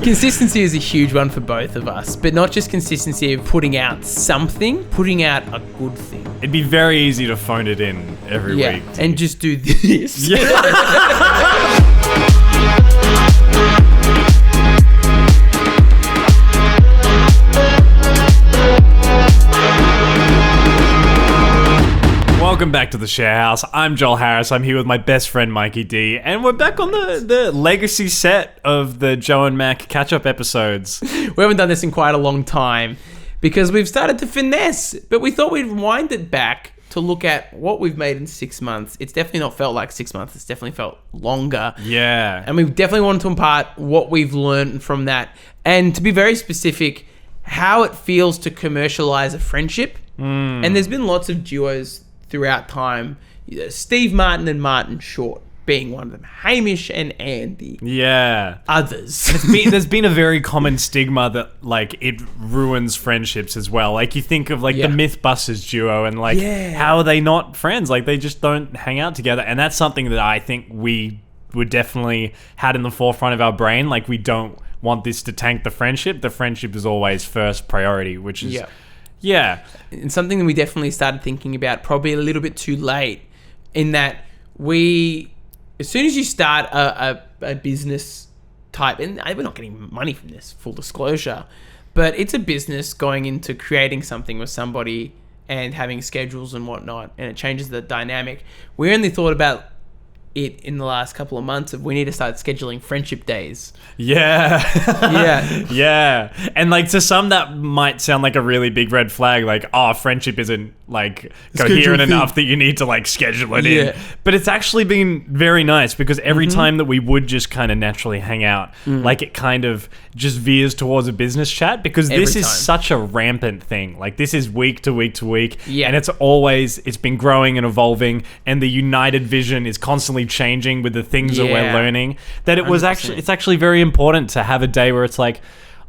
Consistency is a huge one for both of us, but not just consistency of putting out something, putting out a good thing. It'd be very easy to phone it in every week. And just do this. Welcome back to the Sharehouse. I'm Joel Harris. I'm here with my best friend Mikey D, and we're back on the legacy set of the Joe and Mac catch-up episodes. We haven't done this in quite a long time because we've started to finesse, but we thought we'd wind it back to look at what we've made in 6 months. It's definitely not felt like 6 months. It's definitely felt longer. Yeah. And we definitely wanted to impart what we've learned from that. And to be very specific, how it feels to commercialize a friendship. And there's been lots of duos throughout time. Steve Martin and Martin Short being one of them. Hamish and Andy. Yeah. Others. There's been a very common stigma that, like, it ruins friendships as well. Like, you think of, like, the Mythbusters duo and, like, how are they not friends? Like, they just don't hang out together. And that's something that I think we would definitely had in the forefront of our brain. Like, we don't want this to tank the friendship. The friendship is always first priority, which is... Yeah. And something that we definitely started thinking about probably a little bit too late, in that as soon as you start a business type, and we're not getting money from this, full disclosure, but it's a business going into creating something with somebody and having schedules and whatnot, and it changes the dynamic. We only thought about it in the last couple of months of we need to start scheduling friendship days. Yeah. Yeah. And like to some that might sound like a really big red flag, like, oh, friendship isn't like coherent enough that you need to like schedule it in. But it's actually been very nice because every time that we would just kind of naturally hang out, like it kind of just veers towards a business chat because this is such a rampant thing. Like this is week to week to week. And it's been growing and evolving, and the united vision is constantly changing with the things that we're learning, that it's actually very important to have a day where it's like,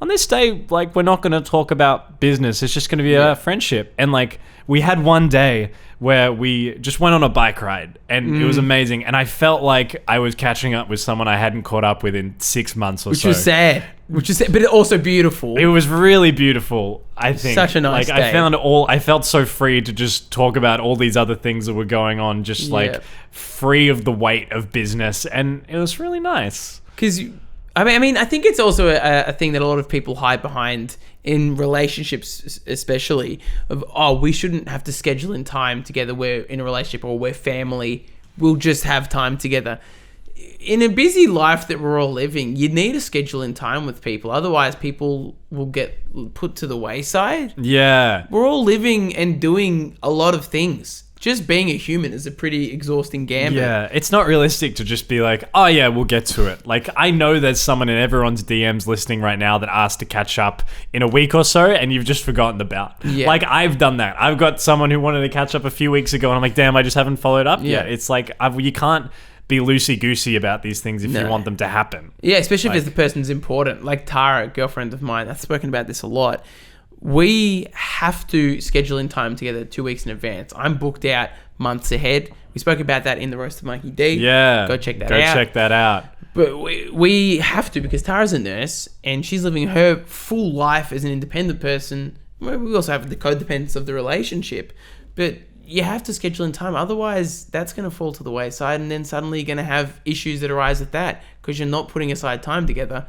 on this day, like, we're not going to talk about business, it's just going to be a friendship. And like we had one day where we just went on a bike ride and it was amazing, and I felt like I was catching up with someone I hadn't caught up with in 6 months or so. Which was sad, but also beautiful. It was really beautiful, I think. Such a nice day. I felt so free to just talk about all these other things that were going on, just like free of the weight of business, and it was really nice. Because, I think it's also a thing that a lot of people hide behind in relationships, especially, of, we shouldn't have to schedule in time together. We're in a relationship or we're family. We'll just have time together. In a busy life that we're all living, you need to schedule in time with people. Otherwise, people will get put to the wayside. Yeah. We're all living and doing a lot of things. Just being a human is a pretty exhausting gambit. Yeah, it's not realistic to just be like, oh yeah, we'll get to it. Like, I know there's someone in everyone's DMs listening right now that asked to catch up in a week or so, and you've just forgotten about. Yeah. Like, I've done that. I've got someone who wanted to catch up a few weeks ago, and I'm like, damn, I just haven't followed up yet. It's like, you can't be loosey-goosey about these things if you want them to happen. Yeah, especially if the person's important. Like Tara, a girlfriend of mine, I've spoken about this a lot. We have to schedule in time together 2 weeks in advance. I'm booked out months ahead. We spoke about that in the Roast of Mikey D. Yeah. Go check that out. But we have to, because Tara's a nurse and she's living her full life as an independent person. We also have the codependence of the relationship. But you have to schedule in time. Otherwise, that's going to fall to the wayside. And then suddenly you're going to have issues that arise with that because you're not putting aside time together.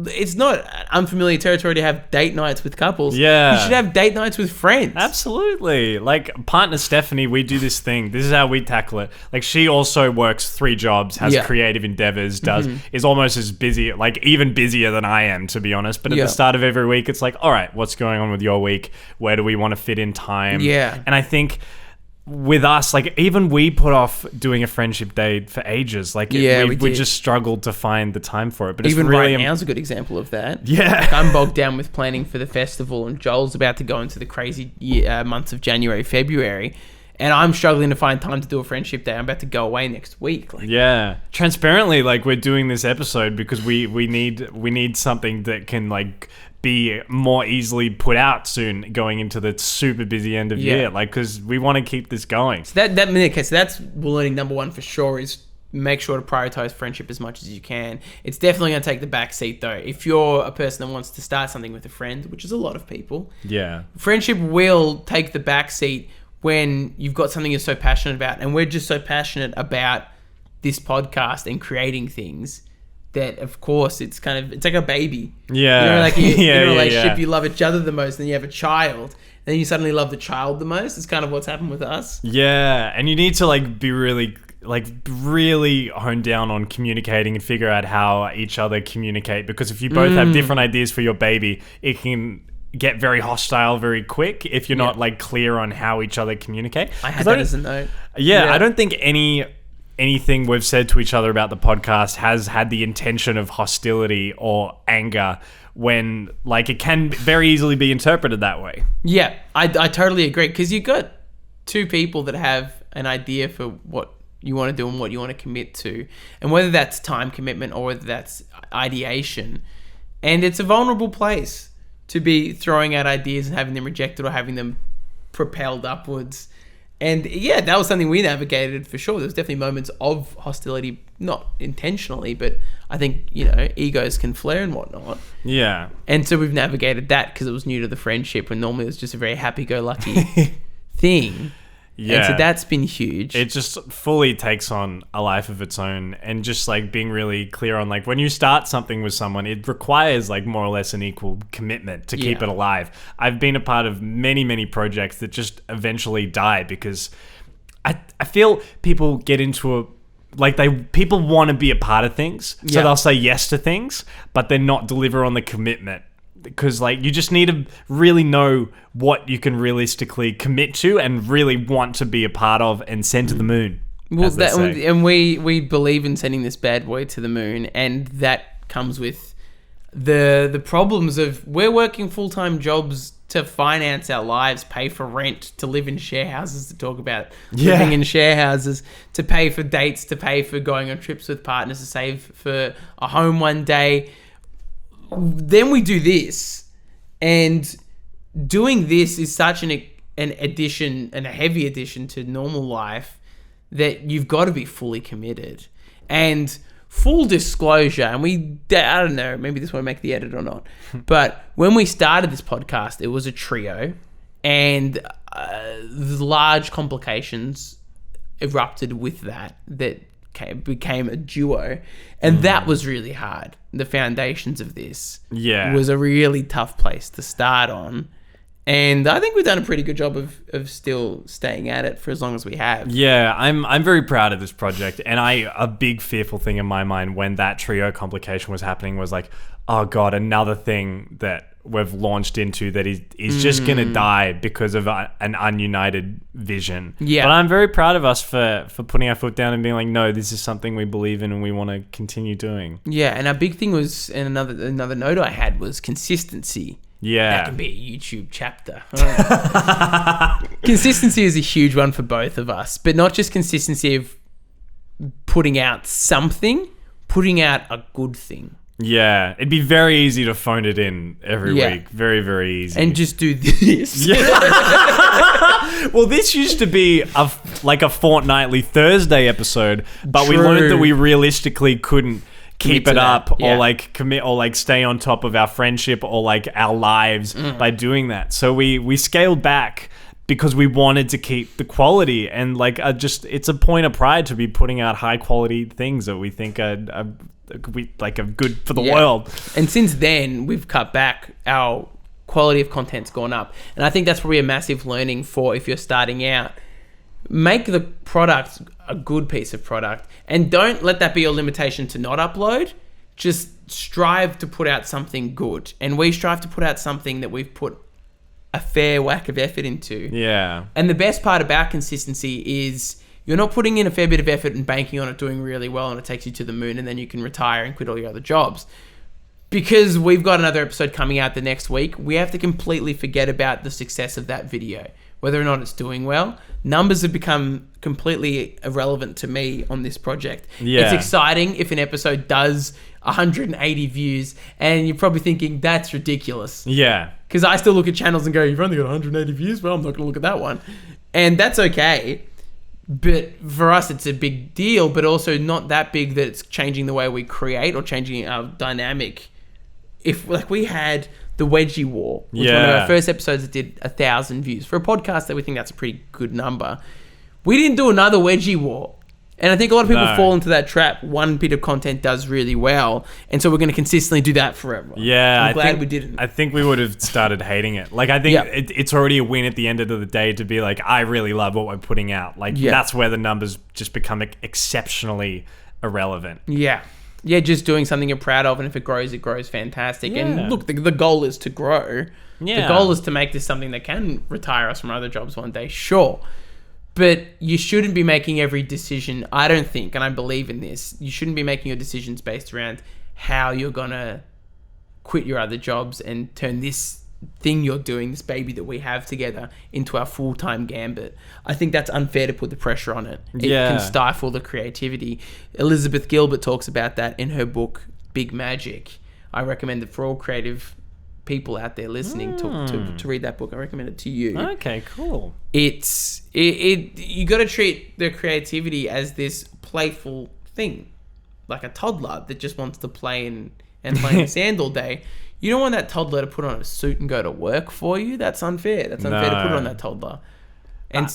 It's not unfamiliar territory to have date nights with couples. Yeah. You should have date nights with friends. Absolutely. Like, partner Stephanie, we do this thing. This is how we tackle it. Like, she also works 3 jobs, has creative endeavors, is almost as busy, like, even busier than I am, to be honest. But at the start of every week, it's like, all right, what's going on with your week? Where do we want to fit in time? Yeah. And I think with us, like, even we put off doing a friendship day for ages. Like, we just struggled to find the time for it. But even it's really right now's a good example of that. Yeah. Like, I'm bogged down with planning for the festival, and Joel's about to go into the crazy months of January, February, and I'm struggling to find time to do a friendship day. I'm about to go away next week. Like, yeah. Transparently, like, we're doing this episode because we need something that can, like, be more easily put out soon going into the super busy end of year, like, because we want to keep this going. So that's learning number one for sure, is make sure to prioritize friendship as much as you can. It's definitely going to take the back seat, though. If you're a person that wants to start something with a friend, which is a lot of people, friendship will take the back seat when you've got something you're so passionate about. And we're just so passionate about this podcast and creating things that, of course, it's like a baby. Yeah. You know, like in a relationship, you love each other the most, and then you have a child, and then you suddenly love the child the most. It's kind of what's happened with us. Yeah, and you need to be really hone down on communicating and figure out how each other communicate, because if you both have different ideas for your baby, it can get very hostile very quick if you're not clear on how each other communicate. I had that as a note. I don't think anything we've said to each other about the podcast has had the intention of hostility or anger, when it can very easily be interpreted that way. Yeah, I totally agree, because you got two people that have an idea for what you want to do and what you want to commit to, and whether that's time commitment or whether that's ideation. And it's a vulnerable place to be throwing out ideas and having them rejected or having them propelled upwards. And yeah, that was something we navigated for sure. There was definitely moments of hostility, not intentionally, but I think, egos can flare and whatnot. Yeah. And so we've navigated that because it was new to the friendship, when normally it was just a very happy-go-lucky thing. Yeah. And so that's been huge. It just fully takes on a life of its own, and just being really clear on when you start something with someone, it requires more or less an equal commitment to keep it alive. I've been a part of many, many projects that just eventually die because I feel people get into people want to be a part of things, so they'll say yes to things, but then not deliver on the commitment. Because you just need to really know what you can realistically commit to and really want to be a part of and send to the moon. Well, and we believe in sending this bad boy to the moon, and that comes with the problems of we're working full-time jobs to finance our lives, pay for rent, to live in share houses, to talk about living in share houses, to pay for dates, to pay for going on trips with partners, to save for a home one day. Then we do this, and doing this is such an addition, and a heavy addition to normal life, that you've got to be fully committed. And full disclosure, and I don't know, maybe this won't make the edit or not, but when we started this podcast, it was a trio, and large complications erupted with that became a duo, and that was really hard. The foundations of this was a really tough place to start on, and I think we've done a pretty good job of still staying at it for as long as we have. Yeah, I'm very proud of this project, and a big fearful thing in my mind when that trio complication was happening was oh god, another thing that we've launched into that is just going to die because of an ununited vision. Yeah. But I'm very proud of us for putting our foot down and being no, this is something we believe in and we want to continue doing. Yeah, and our big thing was, and another note I had was consistency. Yeah. That can be a YouTube chapter. Consistency is a huge one for both of us, but not just consistency of putting out something, putting out a good thing. Yeah, it'd be very easy to phone it in every week. Very, very easy. And just do this. Yeah. Well, this used to be a fortnightly Thursday episode, but we learned that we realistically couldn't keep it up or commit or stay on top of our friendship or our lives by doing that. So we scaled back because we wanted to keep the quality, and it's a point of pride to be putting out high quality things that we think are good for the world. And since then, we've cut back. Our quality of content's gone up, and I think that's probably a massive learning for if you're starting out. Make the product a good piece of product, and don't let that be your limitation to not upload. Just strive to put out something good, and we strive to put out something that we've put a fair whack of effort into. Yeah. And the best part about consistency is you're not putting in a fair bit of effort and banking on it doing really well and it takes you to the moon and then you can retire and quit all your other jobs. Because we've got another episode coming out the next week, we have to completely forget about the success of that video, whether or not it's doing well. Numbers have become completely irrelevant to me on this project. Yeah. It's exciting if an episode does 180 views, and you're probably thinking, that's ridiculous. Yeah. Because I still look at channels and go, you've only got 180 views? Well, I'm not going to look at that one. And that's okay. But for us, it's a big deal, but also not that big that it's changing the way we create or changing our dynamic. If like we had the Wedgie War, which one of our first episodes that did 1,000 views for a podcast that we think that's a pretty good number. We didn't do another Wedgie War. And I think a lot of people fall into that trap. One bit of content does really well, and so we're going to consistently do that forever. Yeah, I'm glad we didn't. I think we would have started hating it. Like, I think it's already a win at the end of the day to be like, I really love what we're putting out. Like, that's where the numbers just become exceptionally irrelevant. Yeah. Yeah, just doing something you're proud of, and if it grows fantastic. Yeah. And look, the goal is to grow. Yeah. The goal is to make this something that can retire us from other jobs one day, sure. But you shouldn't be making every decision, I don't think, and I believe in this, you shouldn't be making your decisions based around how you're going to quit your other jobs and turn this thing you're doing, this baby that we have together, into our full-time gambit. I think that's unfair to put the pressure on it. It can stifle the creativity. Elizabeth Gilbert talks about that in her book, Big Magic. I recommend it for all creative people out there listening to read that book. I recommend it to you. Okay, cool. You got to treat the creativity as this playful thing, like a toddler that just wants to play and play in the sand all day. You don't want that toddler to put on a suit and go to work for you. That's unfair. That's unfair to put on that toddler. And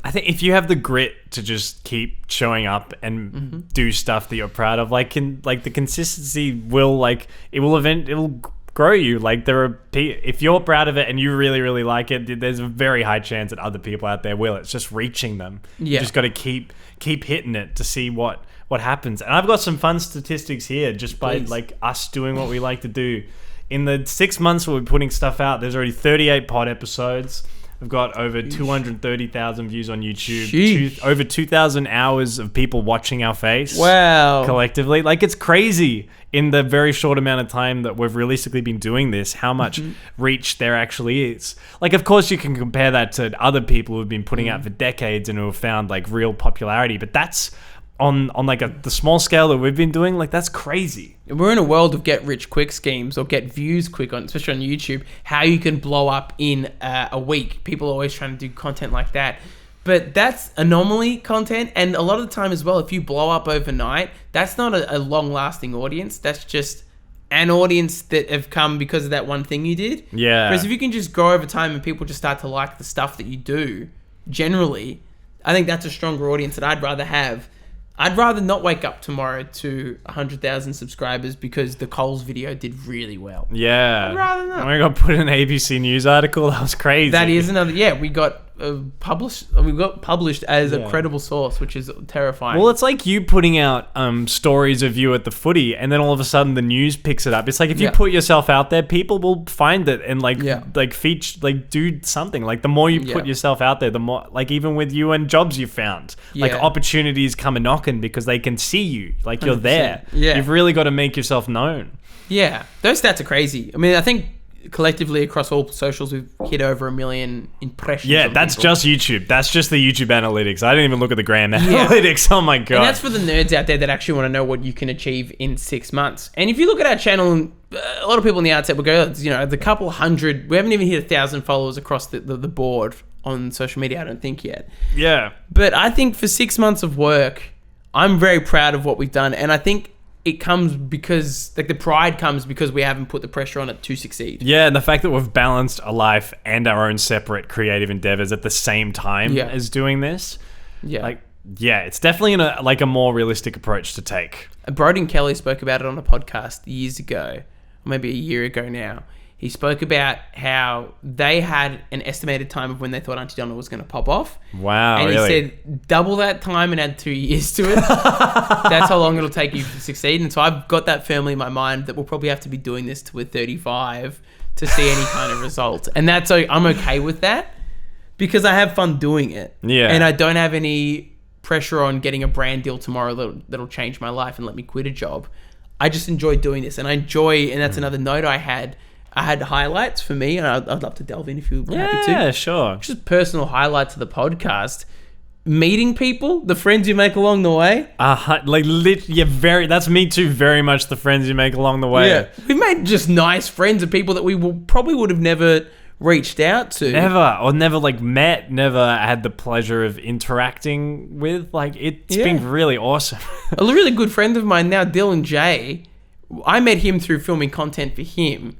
I think if you have the grit to just keep showing up and do stuff that you're proud of, like the consistency will it will grow you. Like if you're proud of it and you really, really like it, there's a very high chance that other people out there will. It's just reaching them. You just got to keep hitting it to see what happens. And I've got some fun statistics here just by like us doing what we like to do. In the 6 months we're putting stuff out, there's already 38 pod episodes. We've got over 230,000 views on YouTube. Over 2,000 hours of people watching our face. Wow. Collectively. Like, it's crazy in the very short amount of time that we've realistically been doing this, how much reach there actually is. Like, of course, you can compare that to other people who've been putting out for decades and who have found, like, real popularity. But that's on like the small scale that we've been doing, like, that's crazy. We're in a world of get rich quick schemes or get views quick, especially on YouTube, how you can blow up in a week. People are always trying to do content like that. But that's anomaly content. And a lot of the time as well, if you blow up overnight, that's not a long-lasting audience. That's just an audience that have come because of that one thing you did. Yeah. Whereas if you can just grow over time and people just start to like the stuff that you do, generally, I think that's a stronger audience that I'd rather have. I'd rather not wake up tomorrow to 100,000 subscribers because the Coles video did really well. Yeah. I'd rather not. We got put in an ABC News article. That was crazy. That is another... Yeah, we got published as a credible source, which is terrifying. Well, it's like you putting out stories of you at the footy, and then all of a sudden the news picks it up. It's like if you put yourself out there, people will find it and feature, do something. Like, the more you put yourself out there, the more, like, even with you and jobs you found, like, opportunities come a knocking because they can see you, like, you're 100%. There. Yeah, you've really got to make yourself known. Yeah, those stats are crazy. I mean, I think collectively across all socials we've hit over 1 million impressions. Yeah, that's just YouTube. That's just the YouTube analytics. I didn't even look at the gram analytics. Oh my god. And that's for the nerds out there that actually want to know what you can achieve in 6 months. And if you look at our channel, a lot of people on the outset will go, the couple hundred, we haven't even hit 1,000 followers across the board on social media, I don't think yet. Yeah. But I think for 6 months of work, I'm very proud of what we've done, and I think it comes because, like, the pride comes because we haven't put the pressure on it to succeed. Yeah, and the fact that we've balanced a life and our own separate creative endeavors at the same time as doing this. Yeah. It's definitely a more realistic approach to take. Brody and Kelly spoke about it on a podcast years ago, or maybe a year ago now. He spoke about how they had an estimated time of when they thought Auntie Donna was going to pop off. Wow, and really? He said, double that time and add 2 years to it. That's how long it'll take you to succeed. And so I've got that firmly in my mind that we'll probably have to be doing this till we're 35 to see any kind of result. And I'm okay with that because I have fun doing it. Yeah. And I don't have any pressure on getting a brand deal tomorrow that'll change my life and let me quit a job. I just enjoy doing this. And and that's another note I had highlights for me, and I'd love to delve in if you're happy to. Yeah, sure. Just personal highlights of the podcast. Meeting people, the friends you make along the way. That's me too, very much the friends you make along the way. Yeah. We've made just nice friends of people that we probably would have never reached out to. Never like met, never had the pleasure of interacting with. Like, it's been really awesome. A really good friend of mine now, Dylan J, I met him through filming content for him,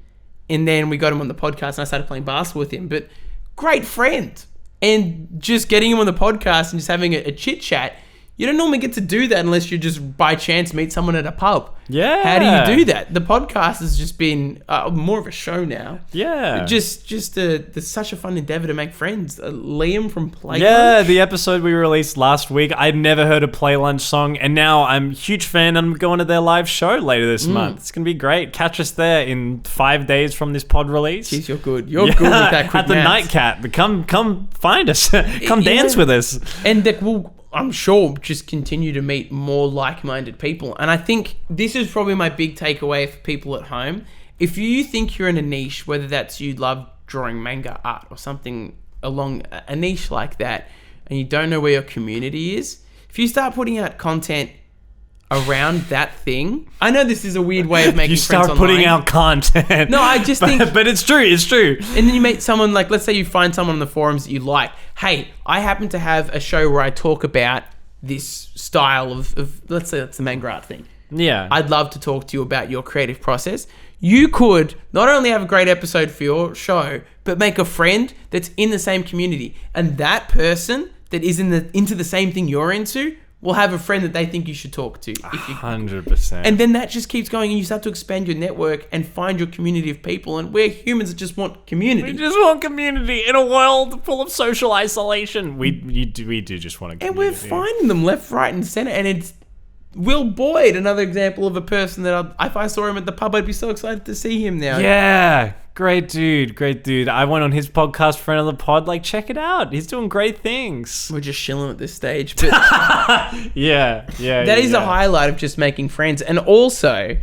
and then we got him on the podcast and I started playing basketball with him. But great friend. And just getting him on the podcast and just having a chit chat, you don't normally get to do that unless you just by chance meet someone at a pub. Yeah. How do you do that? The podcast has just been more of a show now. Yeah. Just such a fun endeavor to make friends. Liam from Play Yeah, Lunch. the episode we released last week, I'd never heard a Play Lunch song, and now I'm a huge fan and I'm going to their live show later this month. It's going to be great. Catch us there in 5 days from this pod release. Jeez, you're good. You're good with that quick At the Nightcat. Come find us. Come dance with us. And we'll, I'm sure, just continue to meet more like-minded people. And I think this is probably my big takeaway for people at home. If you think you're in a niche, whether that's you love drawing manga art or something along a niche like that, and you don't know where your community is, if you start putting out content around that thing, I know this is a weird way of making friends online. You start putting out content. No, I just think... But it's true, it's true. And then you meet someone, like, let's say you find someone on the forums that you like. Hey, I happen to have a show where I talk about this style of let's say that's the manga art thing. Yeah. I'd love to talk to you about your creative process. You could not only have a great episode for your show, but make a friend that's in the same community. And that person that is into the same thing you're into will have a friend that they think you should talk to. 100%. And then that just keeps going, and you start to expand your network and find your community of people. And we're humans that just want community. We just want community in a world full of social isolation. We do just want a community. And we're finding them left, right, and center. And it's Will Boyd, another example of a person that if I saw him at the pub, I'd be so excited to see him now. Yeah. Great dude. I went on his podcast for another pod. Like, check it out. He's doing great things. We're just chilling at this stage. But yeah. That is a highlight of just making friends. And also,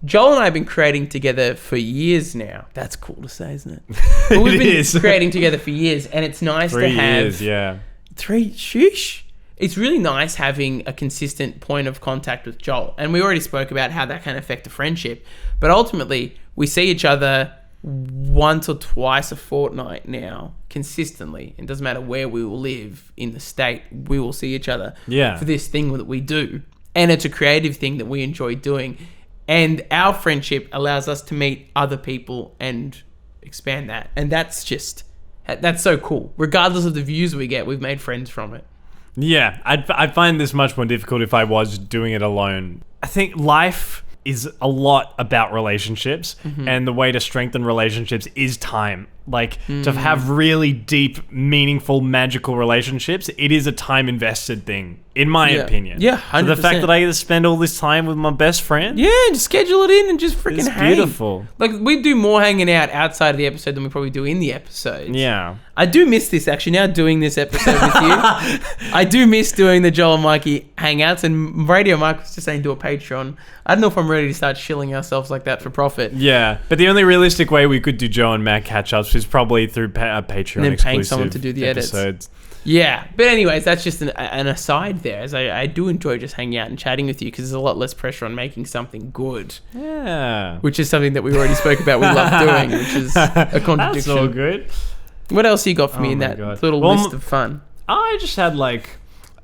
Joel and I have been creating together for years now. That's cool to say, isn't it? But we've been creating together for years, and it's nice to have... 3 years, yeah. 3... Shush. It's really nice having a consistent point of contact with Joel. And we already spoke about how that can affect a friendship. But ultimately, we see each other once or twice a fortnight now, consistently. It doesn't matter where we will live in the state, we will see each other for this thing that we do. And it's a creative thing that we enjoy doing. And our friendship allows us to meet other people and expand that. And that's so cool. Regardless of the views we get, we've made friends from it. Yeah, I'd find this much more difficult if I was doing it alone. I think life is a lot about relationships, and the way to strengthen relationships is time. Like, to have really deep, meaningful, magical relationships, it is a time invested thing, in my opinion. Yeah, 100%. So the fact that I get to spend all this time with my best friend, just schedule it in and just freaking hang. It's beautiful. Like, we do more hanging out outside of the episode than we probably do in the episode. Yeah. I do miss this, actually, now doing this episode with you. I do miss doing the Joel and Mikey hangouts, and Radio Mike was just saying do a Patreon. I don't know if I'm ready to start shilling ourselves like that for profit. Yeah, but the only realistic way we could do Joe and Matt catch-ups is probably through Patreon and then paying someone to do the episodes. Edits. Yeah, but anyways, that's just an aside there, as I do enjoy just hanging out and chatting with you, because there's a lot less pressure on making something good. Yeah. Which is something that we already spoke about we love doing, which is a contradiction. That's all good. What else you got for me in that little list of fun? I just had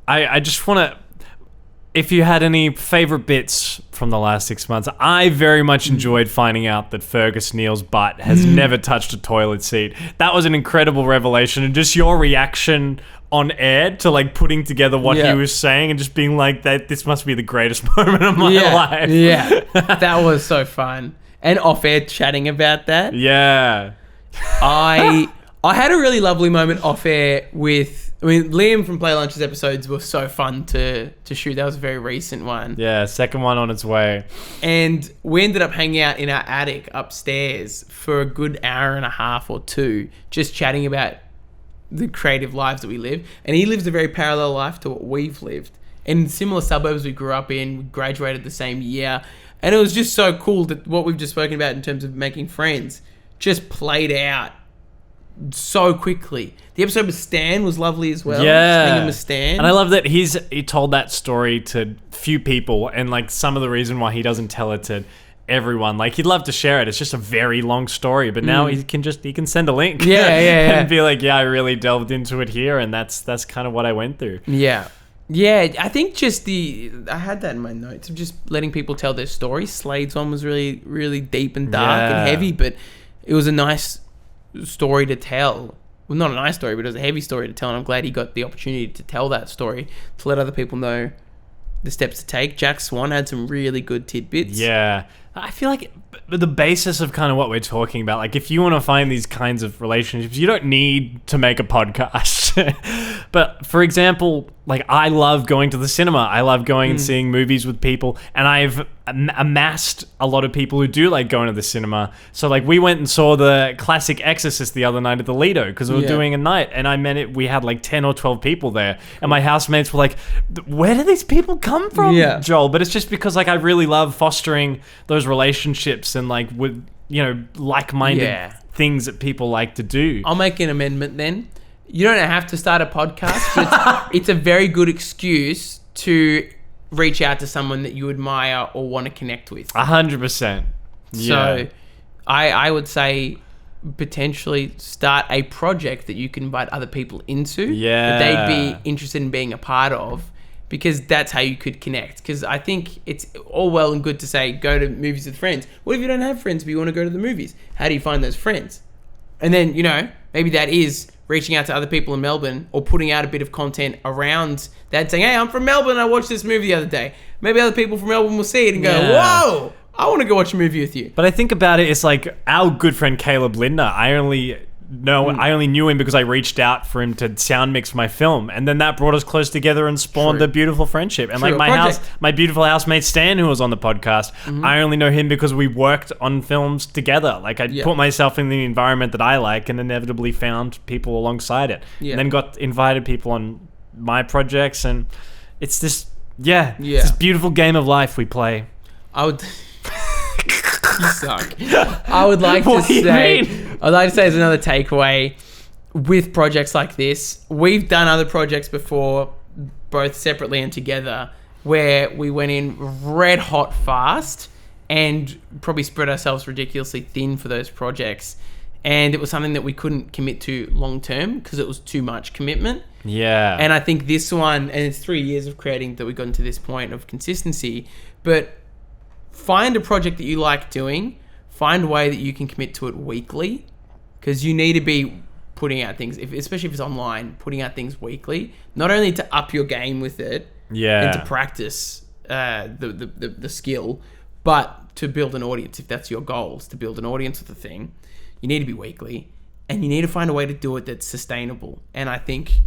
I just want to... If you had any favorite bits from the last 6 months, I very much enjoyed finding out that Fergus Neal's butt has never touched a toilet seat. That was an incredible revelation, and just your reaction on air to putting together what he was saying and just being like, that this must be the greatest moment of my life. Yeah, that was so fun. And off air chatting about that. Yeah. I had a really lovely moment off air with... Liam from Play Lunch's episodes were so fun to shoot. That was a very recent one. Yeah, second one on its way. And we ended up hanging out in our attic upstairs for a good hour and a half or two, just chatting about the creative lives that we live. And he lives a very parallel life to what we've lived. In similar suburbs we grew up in, we graduated the same year. And it was just so cool that what we've just spoken about in terms of making friends just played out so quickly. The episode with Stan was lovely as well. Yeah. With Stan. And I love that he told that story to few people, and some of the reason why he doesn't tell it to everyone. Like, he'd love to share it. It's just a very long story, but now he can send a link. Yeah. And be like, yeah, I really delved into it here, and that's kind of what I went through. Yeah, I think I had that in my notes of just letting people tell their story. Slade's one was really, really deep and dark and heavy, but it was a nice story to tell. Well, not a nice story, but it was a heavy story to tell, and I'm glad he got the opportunity to tell that story, to let other people know the steps to take. Jack Swan had some really good tidbits. Yeah. I feel like the basis of kind of what we're talking about, like, if you want to find these kinds of relationships, you don't need to make a podcast. But for example, like, I love going to the cinema. I love going and seeing movies with people, and I've amassed a lot of people who do like going to the cinema. So like, we went and saw the classic Exorcist the other night at the Lido because we were doing a night, and we had like 10 or 12 people there, and my housemates were like, where do these people come from, Joel? But it's just because, like, I really love fostering those relationships and, like, with, you know, like-minded things that people like to do. I'll make an amendment then. You don't have to start a podcast, but it's a very good excuse to reach out to someone that you admire or want to connect with. 100%. So I would say potentially start a project that you can invite other people into that they'd be interested in being a part of, because that's how you could connect. Because I think it's all well and good to say go to movies with friends. What if you don't have friends but you want to go to the movies? How do you find those friends? And then, you know, maybe that is reaching out to other people in Melbourne or putting out a bit of content around that, saying, hey, I'm from Melbourne, I watched this movie the other day. Maybe other people from Melbourne will see it and go, whoa, I want to go watch a movie with you. But I think about it, it's like our good friend Caleb Linder. I only knew him because I reached out for him to sound mix my film, and then that brought us close together and spawned a beautiful friendship. And like my beautiful housemate Stan, who was on the podcast, I only know him because we worked on films together. Like, I put myself in the environment that I like, and inevitably found people alongside it, and then got invited people on my projects, and it's this it's this beautiful game of life we play. You suck. I would like to say, I'd like to say as another takeaway with projects like this, we've done other projects before, both separately and together, where we went in red hot fast and probably spread ourselves ridiculously thin for those projects. And it was something that we couldn't commit to long term because it was too much commitment. Yeah. And I think this one, and it's 3 years of creating that we got to this point of consistency, but find a project that you like doing, find a way that you can commit to it weekly, because you need to be putting out things, especially if it's online, putting out things weekly, not only to up your game with it and to practice the skill, but to build an audience. If that's your goals, to build an audience with the thing, you need to be weekly, and you need to find a way to do it that's sustainable. And I think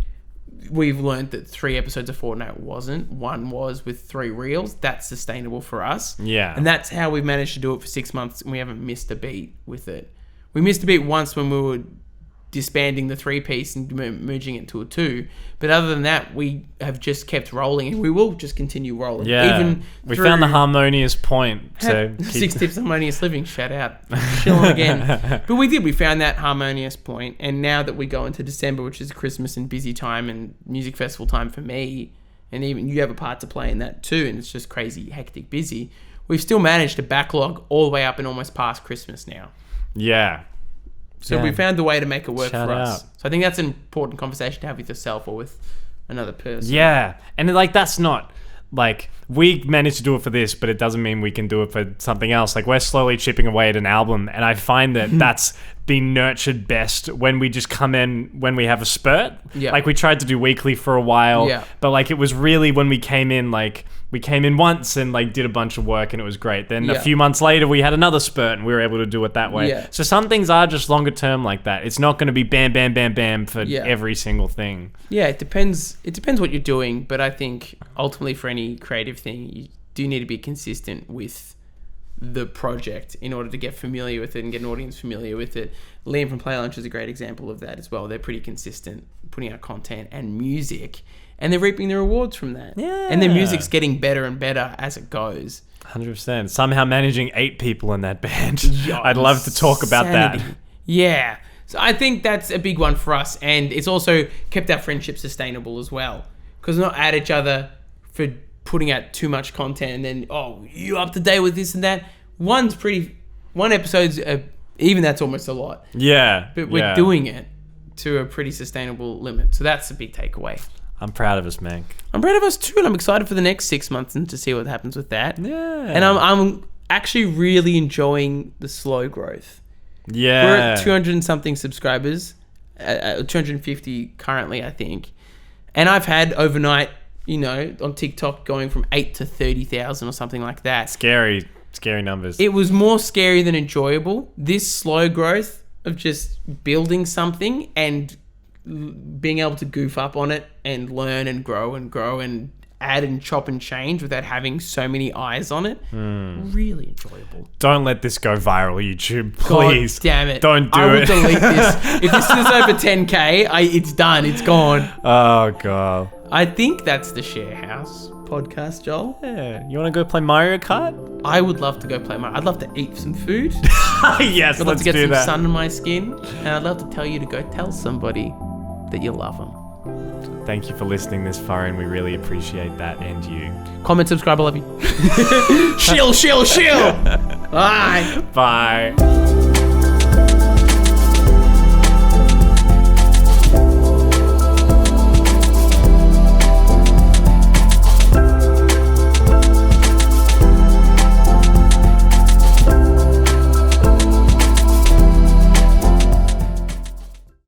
we've learned that 3 episodes a fortnight wasn't. One was with 3 reels. That's sustainable for us. Yeah. And that's how we've managed to do it for 6 months, and we haven't missed a beat with it. We missed a beat once when we were disbanding the 3-piece and merging it to a 2. But other than that, we have just kept rolling, and we will just continue rolling. Yeah. Even we found the harmonious point. So 6 tips of harmonious living. Shout out. Chilling again. But we did. We found that harmonious point. And now that we go into December, which is Christmas and busy time and music festival time for me, and even you have a part to play in that too, and it's just crazy, hectic, busy, we've still managed to backlog all the way up and almost past Christmas now. Yeah. So we found a way to make it work for us. So I think that's an important conversation to have with yourself or with another person. Yeah. And like, that's not like, we managed to do it for this, but it doesn't mean we can do it for something else. Like, we're slowly chipping away at an album, and I find that that's been nurtured best when we just come in when we have a spurt. Yeah. Like, we tried to do weekly for a while, but like, it was really when we came in, like, we came in once and like did a bunch of work, and it was great. Then a few months later, we had another spurt, and we were able to do it that way. Yeah. So some things are just longer term like that. It's not going to be bam, bam, bam, bam for every single thing. Yeah, it depends. It depends what you're doing, but I think ultimately for any creative thing, you do need to be consistent with the project in order to get familiar with it and get an audience familiar with it. Liam from Play Lunch is a great example of that as well. They're pretty consistent putting out content and music, and they're reaping the rewards from that. Yeah. And their music's getting better and better as it goes. 100%. Somehow managing 8 people in that band. I'd love to talk about that. Yeah. So I think that's a big one for us, and it's also kept our friendship sustainable as well, because we're not at each other for putting out too much content and then, oh, you up to date with this and that. one episode's even that's almost a lot. Yeah. But we're doing it to a pretty sustainable limit. So that's a big takeaway. I'm proud of us, Mank. I'm proud of us too, and I'm excited for the next 6 months and to see what happens with that. Yeah. And I'm actually really enjoying the slow growth. Yeah. We're at 200 and something subscribers, 250 currently, I think. And I've had overnight, on TikTok going from 8 to 30,000 or something like that. Scary numbers. It was more scary than enjoyable. This slow growth of just building something and being able to goof up on it and learn and grow and add and chop and change without having so many eyes on it. Really enjoyable. Don't let this go viral, YouTube. Please. God damn it. Don't do it. I will delete this. If this is over 10K, it's done. It's gone. Oh, God. I think that's the Sharehouse podcast, Joel. Yeah. You want to go play Mario Kart? I would love to go play Mario. I'd love to eat some food. Yes, I'd love let's to get do some that. sun on my skin. And I'd love to tell you to go tell somebody that you love them. Thank you for listening this far, and we really appreciate that, and you. Comment, subscribe, I love you. Shill. Bye. Bye.